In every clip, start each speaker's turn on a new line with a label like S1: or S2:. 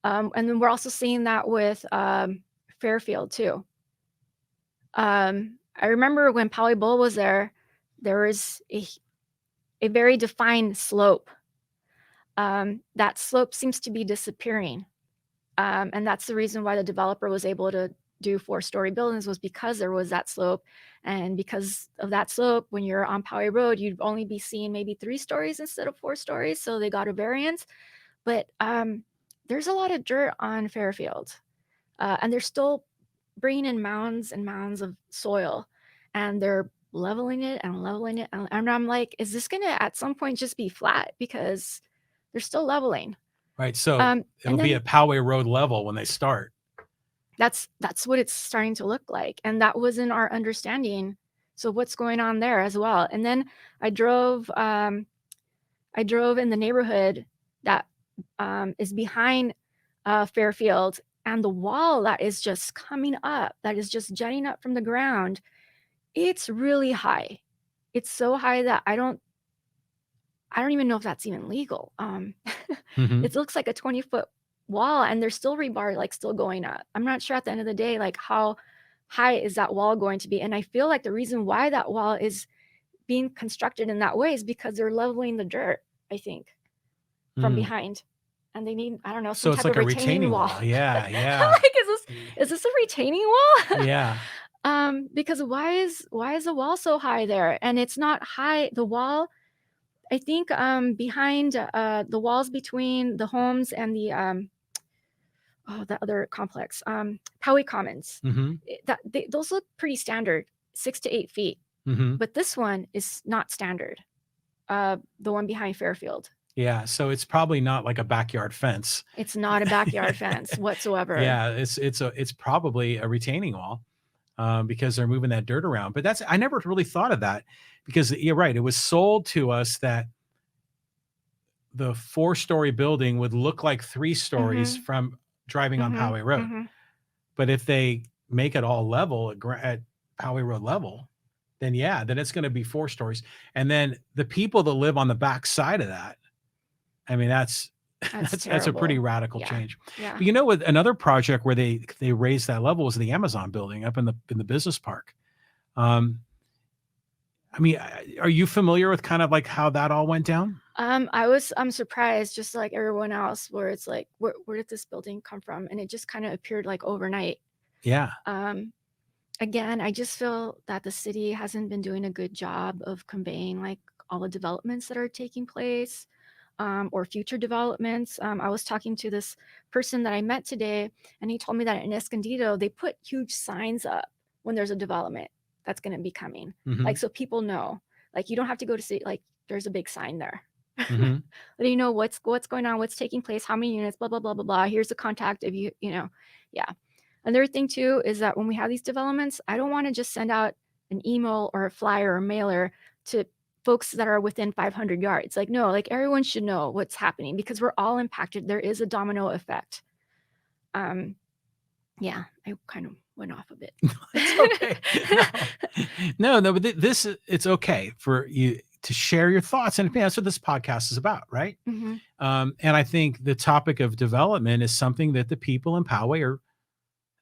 S1: And then we're also seeing that with Fairfield too. I remember when Poway Bowl was there was a very defined slope. That slope seems to be disappearing. And that's the reason why the developer was able to do 4-story buildings, was because there was that slope. And because of that slope, when you're on Poway Road, you'd only be seeing maybe 3 stories instead of 4 stories. So they got a variance. But there's a lot of dirt on Fairfield. And they're still bringing in mounds and mounds of soil. And they're leveling it and leveling it. And I'm like, is this going to at some point just be flat? Because they're still leveling.
S2: Right. So it'll be a Poway Road level when they start.
S1: That's what it's starting to look like. And that wasn't our understanding. So what's going on there as well? And then I drove in the neighborhood that is behind Fairfield, and the wall that is just coming up, that is just jutting up from the ground, it's really high. It's so high that I don't even know if that's even legal. It looks like a 20-foot wall, and there's still rebar like still going up. I'm not sure at the end of the day, like how high is that wall going to be? And I feel like the reason why that wall is being constructed in that way is because they're leveling the dirt, I think, from behind. And they need, I don't know, some
S2: so
S1: type
S2: it's like
S1: of retaining wall.
S2: Yeah, yeah.
S1: Like, is this a retaining wall?
S2: Yeah.
S1: Because why is the wall so high there? And it's not high. The wall, I think, behind the walls between the homes and the other complex, Poway Commons, those look pretty standard, 6 to 8 feet. But this one is not standard. The one behind Fairfield.
S2: Yeah, so it's probably not like a backyard fence.
S1: It's not a backyard fence whatsoever.
S2: Yeah, it's probably a retaining wall because they're moving that dirt around. But I never really thought of that, because you're right. It was sold to us that the 4-story building would look like 3 stories from driving on Poway Road. But if they make it all level at Poway Road level, then then it's going to be 4 stories. And then the people that live on the back side of that, I mean, that's a pretty radical change.
S1: Yeah.
S2: But you know what? Another project where they raised that level was the Amazon building up in the business park. I mean, are you familiar with kind of like how that all went down?
S1: I'm surprised, just like everyone else, where it's like, where did this building come from? And it just kind of appeared like overnight.
S2: Yeah.
S1: Again, I just feel that the city hasn't been doing a good job of conveying like all the developments that are taking place, or future developments. I was talking to this person that I met today, and he told me that in Escondido, they put huge signs up when there's a development that's going to be coming. Like, so people know, like, you don't have to go to see, like, there's a big sign there. Letting you know what's going on, what's taking place, how many units, blah, blah, blah, blah, blah. Here's the contact if you know. Yeah. Another thing too is that when we have these developments, I don't want to just send out an email or a flyer or mailer to folks that are within 500 yards. Like, no, like everyone should know what's happening, because we're all impacted. There is a domino effect. Yeah, I kind of went off a bit.
S2: It's okay. No, but it's okay for you to share your thoughts, and that's what this podcast is about, right? And I think the topic of development is something that the people in Poway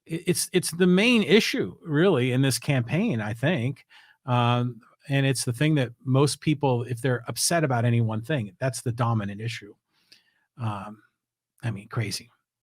S2: it's the main issue really in this campaign, I think. And it's the thing that most people, if they're upset about any one thing, that's the dominant issue. I mean, crazy.